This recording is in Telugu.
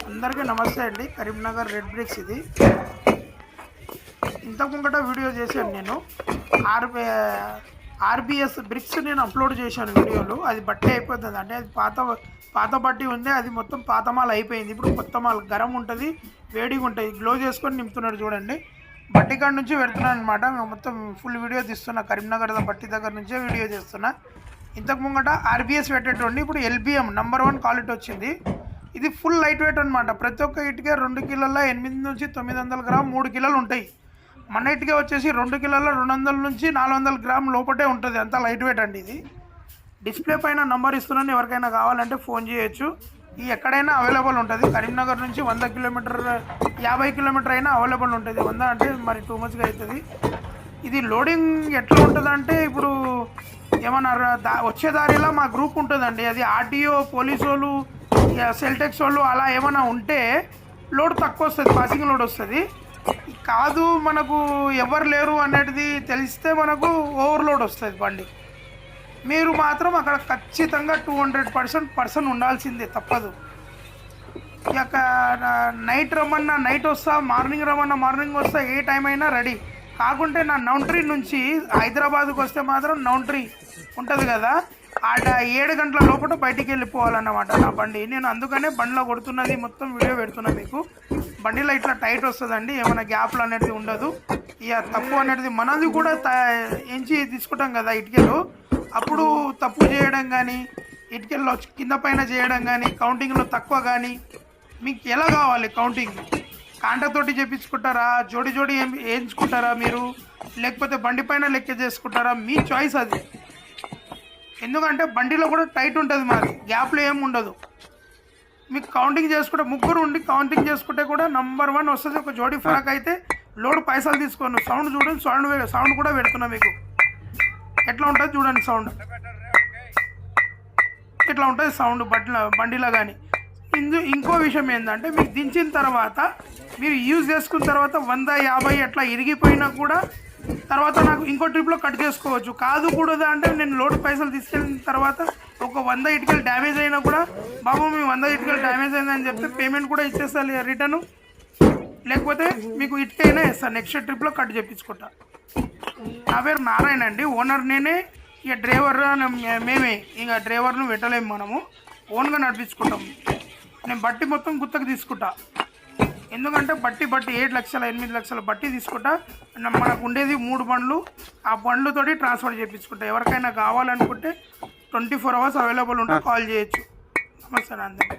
అందరికీ నమస్తే అండి. కరీంనగర్ రెడ్ బ్రిక్స్ ఇది. ఇంతకు ముంగట వీడియో చేశాను నేను. ఆర్బిఎస్ బ్రిక్స్ నేను అప్లోడ్ చేశాను వీడియోలు. అది బట్టి అయిపోతుంది అంటే అది పాత బట్టి ఉంది. అది మొత్తం పాత మాల్ అయిపోయింది. ఇప్పుడు కొత్త మాల్ గరం ఉంటుంది, వేడిగా ఉంటుంది. గ్లో చేసుకొని నింపుతున్నాడు చూడండి. బట్టి కాడ నుంచి పెడుతున్నాను అనమాట. మొత్తం ఫుల్ వీడియో తీస్తున్నా. కరీంనగర్ బట్టి దగ్గర నుంచే వీడియో చేస్తున్నా. ఇంతకు ముంగట ఆర్బిఎస్ పెట్టేటండి. ఇప్పుడు ఎల్బిఎం నంబర్ 1 క్వాలిటీ వచ్చింది. ఇది ఫుల్ లైట్ వెయిట్ అనమాట. ప్రతి ఒక్క ఇటుకే 2 కిలోల 8 నుంచి 900 గ్రామ్ 3 కిలోలు ఉంటాయి. మన ఇటుకే వచ్చేసి 2 కిలోల 200 నుంచి 400 గ్రామ్ లోపటే ఉంటుంది. అంత లైట్ వెయిట్ అండి. ఇది డిస్ప్లే పైన నంబర్ ఇస్తున్నాను. ఎవరికైనా కావాలంటే ఫోన్ చేయొచ్చు. ఇది ఎక్కడైనా అవైలబుల్ ఉంటుంది. కరీంనగర్ నుంచి 100 కిలోమీటర్ 50 కిలోమీటర్ అయినా అవైలబుల్ ఉంటుంది. 100 అంటే మరి టూ మచ్గా అవుతుంది. ఇది లోడింగ్ ఎట్లా ఉంటుంది అంటే ఇప్పుడు ఏమన్నారు వచ్చే దారిలో మా గ్రూప్ ఉంటుందండి. అది ఆర్టీఓ పోలీసు వాళ్ళు సెల్టెక్స్ వాళ్ళు అలా ఏమైనా ఉంటే లోడ్ తక్కువ వస్తుంది, పాసింగ్ లోడ్ వస్తుంది. కాదు మనకు ఎవరు లేరు అనేది తెలిస్తే మనకు ఓవర్లోడ్ వస్తుంది బండి. మీరు మాత్రం అక్కడ ఖచ్చితంగా 200% పర్సన్ ఉండాల్సిందే, తప్పదు. ఇక నైట్ రమ్మన్నా నైట్ వస్తా, మార్నింగ్ రమ్మన్నా మార్నింగ్ వస్తా, ఏ టైం అయినా రెడీ. కాకుంటే నా నౌంట్రీ నుంచి హైదరాబాద్కి వస్తే మాత్రం నౌంట్రీ ఉంటుంది కదా, ఆట 7 గంటల లోపల బయటికి వెళ్ళిపోవాలన్నమాట నా బండి. నేను అందుకనే బండిలో కొడుతున్నది మొత్తం వీడియో పెడుతున్నా మీకు. బండిలో ఇట్లా టైట్ వస్తుందండి, ఏమైనా గ్యాప్లు అనేది ఉండదు. ఇక తప్పు అనేది మనది కూడా ఎంచి తీసుకుంటాం కదా ఇటుకలు, అప్పుడు తప్పు చేయడం కానీ ఇటుకల్లో కింద పైన చేయడం కానీ కౌంటింగ్లో తక్కువ కానీ మీకు ఎలా కావాలి కౌంటింగ్ కాంటతోటి చేయించుకుంటారా, జోడి వేయించుకుంటారా మీరు, లేకపోతే బండి పైన లెక్క చేసుకుంటారా, మీ చాయిస్ అది. ఎందుకంటే బండిలో కూడా టైట్ ఉంటుంది, మాది గ్యాప్లో ఏమి ఉండదు. మీకు కౌంటింగ్ చేసుకుంటే ముగ్గురు ఉండి కౌంటింగ్ చేసుకుంటే కూడా నంబర్ 1 వస్తుంది. ఒక జోడీ ఫరక్ అయితే లోడ్ పైసలు తీసుకోండి. సౌండ్ చూడండి, సౌండ్ కూడా పెడుతున్నా మీకు. ఎట్లా ఉంటుంది చూడండి సౌండ్, ఇట్లా ఉంటుంది సౌండ్ బండిలో కానీ. ఇంకో విషయం ఏంటంటే మీకు దించిన తర్వాత మీరు యూజ్ చేసుకున్న తర్వాత 100-50 అట్లా ఇరిగిపోయినా కూడా తర్వాత నాకు ఇంకో ట్రిప్లో కట్ చేసుకోవచ్చు. కాదు కూడదా అంటే నేను లోడ్ పైసలు తీసుకెళ్ళిన తర్వాత ఒక 100 ఇటుకలు డ్యామేజ్ అయినా కూడా బాబు మీ 100 ఇటుకలు డ్యామేజ్ అయిందని చెప్తే పేమెంట్ కూడా ఇచ్చేస్తాను రిటర్ను. లేకపోతే మీకు ఇటుకైనా ఇస్తాను, నెక్స్ట్ ట్రిప్లో కట్ చేయించుకుంటా. నా పేరు నారాయణ అండి, ఓనర్ నేనే. ఇక డ్రైవర్ మేమే, ఇక డ్రైవర్ను పెట్టలేము, మనము ఓన్గా నడిపించుకుంటాము. నేను బట్టి మొత్తం గుత్తకు తీసుకుంటా. ఎందుకంటే బట్టి 7 లక్షల 8 లక్షల బట్టి తీసుకుంటా. మనకు ఉండేది 3 బండ్లు, ఆ బండ్లతోటి ట్రాన్స్ఫర్ చేయించుకుంటా. ఎవరికైనా కావాలనుకుంటే 24 అవర్స్ అవైలబుల్ ఉంటే కాల్ చేయొచ్చు. నమస్తే అందరికీ.